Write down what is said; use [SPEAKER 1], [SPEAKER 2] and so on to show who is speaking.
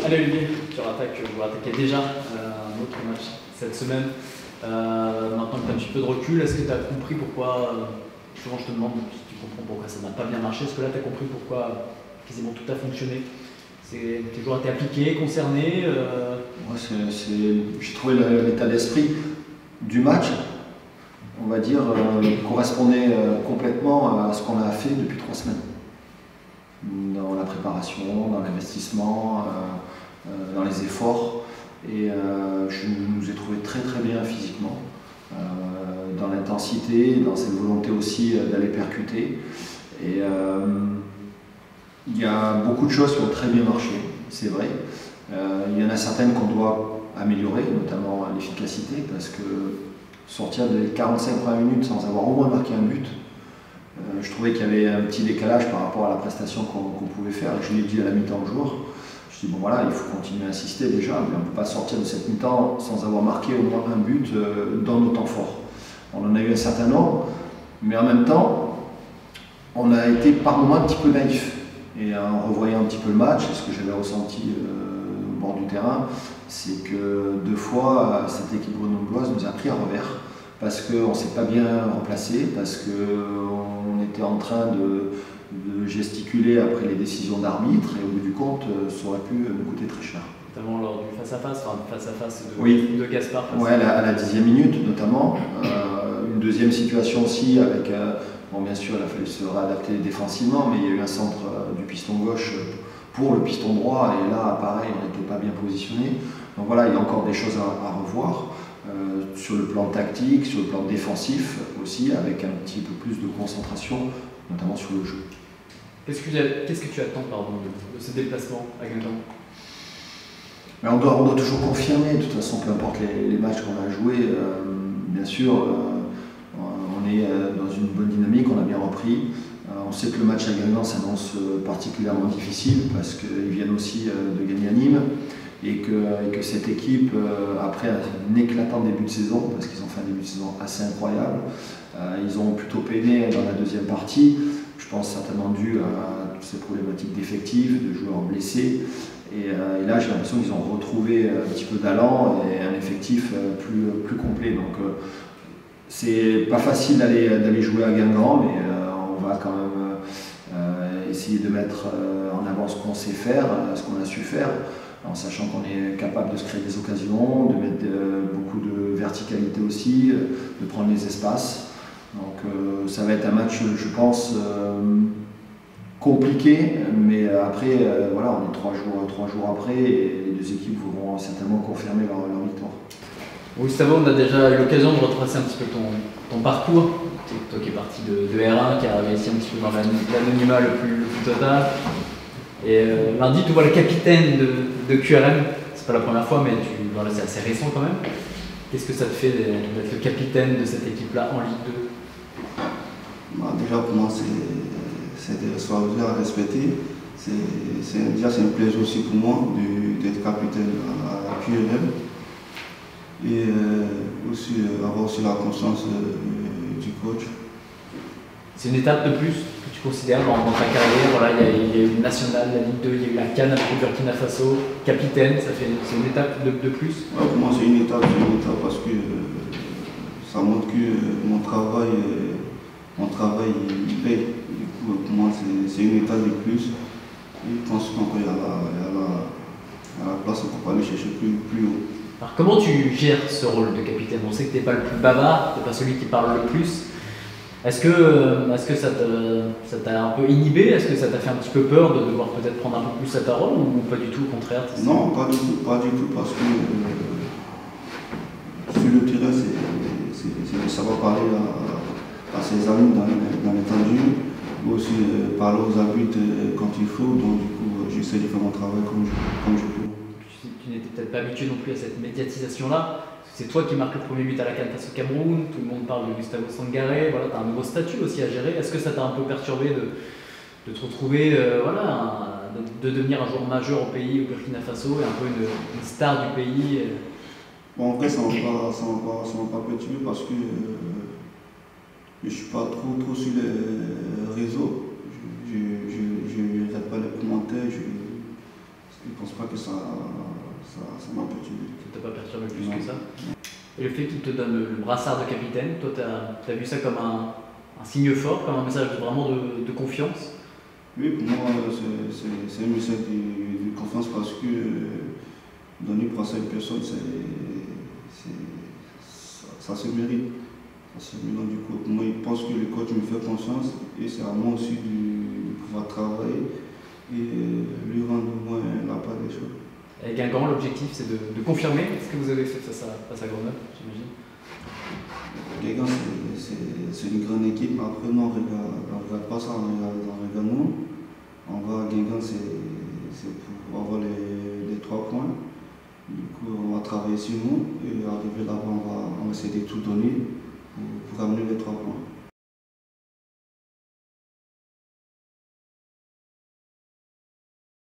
[SPEAKER 1] Allez Olivier, sur l'attaque, vous attaquez déjà un autre match cette semaine. Maintenant que tu as un petit peu de recul, est-ce que tu as compris pourquoi, souvent je te demande si tu comprends pourquoi ça n'a pas bien marché, est-ce que là tu as compris pourquoi quasiment tout a fonctionné? Tes joueurs étaient appliqués, concernés
[SPEAKER 2] J'ai trouvé l'état d'esprit du match, on va dire, correspondait complètement à ce qu'on a fait depuis 3 semaines. Dans la préparation, dans l'investissement, dans les efforts. Et je nous ai trouvé très très bien physiquement, dans l'intensité, dans cette volonté aussi d'aller percuter. Et il y a beaucoup de choses qui ont très bien marché, c'est vrai. Il y en a certaines qu'on doit améliorer, notamment l'efficacité, parce que sortir des 45 premières minutes sans avoir au moins marqué un but, je trouvais qu'il y avait un petit décalage par rapport à la prestation qu'on pouvait faire. Je l'ai dit à la mi-temps aux joueurs. Je dis bon voilà, il faut continuer à insister déjà, mais on ne peut pas sortir de cette mi-temps sans avoir marqué au moins un but dans nos temps forts. On en a eu un certain nombre, mais en même temps, on a été par moments un petit peu naïf. Et en revoyant un petit peu le match, ce que j'avais ressenti au bord du terrain, c'est que 2 fois, cette équipe grenobloise nous a pris à revers. Parce qu'on ne s'est pas bien remplacé, parce qu'on était en train de gesticuler après les décisions d'arbitre, et au bout du compte, ça aurait pu nous coûter très cher.
[SPEAKER 1] Notamment lors du face-à-face
[SPEAKER 2] de
[SPEAKER 1] Gaspard.
[SPEAKER 2] Oui, à la 10e minute notamment. Une deuxième situation aussi avec, bon bien sûr il a fallu se réadapter défensivement, mais il y a eu un centre du piston gauche pour le piston droit, et là pareil, on n'était pas bien positionné. Donc voilà, il y a encore des choses à revoir. Sur le plan tactique, sur le plan défensif aussi, avec un petit peu plus de concentration, notamment sur le jeu.
[SPEAKER 1] Qu'est-ce que tu attends de ce déplacement à Guingamp?
[SPEAKER 2] On doit toujours confirmer, de toute façon, peu importe les matchs qu'on a joués, bien sûr, on est dans une bonne dynamique, on a bien repris. On sait que le match à Guingamp s'annonce particulièrement difficile parce qu'ils viennent aussi de gagner à Nîmes. Et que cette équipe, après un éclatant début de saison, parce qu'ils ont fait un début de saison assez incroyable, ils ont plutôt peiné dans la deuxième partie, je pense certainement dû à toutes ces problématiques d'effectifs, de joueurs blessés. Et là, j'ai l'impression qu'ils ont retrouvé un petit peu d'allant et un effectif plus complet. Donc, c'est pas facile d'aller jouer à Guingamp, mais on va quand même essayer de mettre en avant ce qu'on sait faire, ce qu'on a su faire, en sachant qu'on est capable de se créer des occasions, de mettre beaucoup de verticalité aussi, de prendre les espaces. Donc ça va être un match, je pense, compliqué, mais après, voilà, on est 3 jours après, et les 2 équipes voudront certainement confirmer leur victoire.
[SPEAKER 1] Gustavo, on a déjà eu l'occasion de retracer un petit peu ton parcours. Toi qui es parti de R1, qui est arrivé ici un petit peu dans l'anonymat le plus total. Et lundi, tu vois le capitaine de QRM, c'est pas la première fois, mais voilà, c'est assez récent quand même. Qu'est-ce que ça te fait d'être le capitaine de cette équipe-là en Ligue 2?
[SPEAKER 3] Déjà pour moi, c'est des responsabilités à respecter. Déjà c'est un plaisir aussi pour moi d'être capitaine à QRM. Et aussi avoir aussi la confiance du coach.
[SPEAKER 1] C'est une étape de plus que tu considères dans ta carrière. Voilà, il y a eu une nationale, la Ligue 2, il y a eu la CAN avec le Burkina Faso, capitaine, c'est une étape de plus.
[SPEAKER 3] Ouais, pour moi c'est une étape parce que ça montre que mon travail il paye. Du coup, pour moi c'est une étape de plus. Et je pense qu'encore il y a la place pour aller chercher plus haut.
[SPEAKER 1] Alors comment tu gères ce rôle de capitaine? On sait que tu n'es pas le plus bavard, tu n'es pas celui qui parle le plus. Est-ce que ça t'a un peu inhibé? Est-ce que ça t'a fait un petit peu peur de devoir peut-être prendre un peu plus à ta rôle, ou pas du tout, au contraire?
[SPEAKER 3] Non, pas du tout, parce que sur le terrain, ça va parler à ses amis dans l'étendue, mais aussi parler aux arbitres quand il faut, donc du coup j'essaie de faire mon travail comme je peux.
[SPEAKER 1] Tu n'étais peut-être pas habitué non plus à cette médiatisation-là. C'est toi qui marques le premier but à la CAN face au Cameroun, tout le monde parle de Gustavo Sangaré, voilà, tu as un nouveau statut aussi à gérer. Est-ce que ça t'a un peu perturbé de te retrouver, de devenir un joueur majeur au pays, au Burkina Faso, et un peu une star du pays?
[SPEAKER 3] Bon, en vrai, ça ne m'a pas perturbé parce que je ne suis pas trop sur les réseaux. Je ne regarde pas les commentaires. je ne pense pas que ça m'a perturbé.
[SPEAKER 1] Ça t'a pas perturbé plus
[SPEAKER 3] Non.
[SPEAKER 1] que ça. Et le fait qu'il te donne le brassard de capitaine, toi, tu as vu ça comme un signe fort, comme un message vraiment de confiance?
[SPEAKER 3] Oui, pour moi, c'est un message de confiance parce que donner pour cette personne, ça se mérite. Ça se mérite. Du coup, pour moi, je pense que le coach me fait confiance et c'est à moi aussi de pouvoir travailler et lui rendre au moins la part des choses.
[SPEAKER 1] Avec Guingamp, l'objectif c'est de confirmer ce que vous avez fait face à Grenoble, j'imagine.
[SPEAKER 3] Guingamp, c'est une grande équipe. Après, non, on ne regarde pas ça, on regarde nous. On va à Guingamp, c'est pour avoir les 3 points. Du coup, on va travailler sur nous et arriver là-bas, on va essayer de tout donner pour amener les 3 points.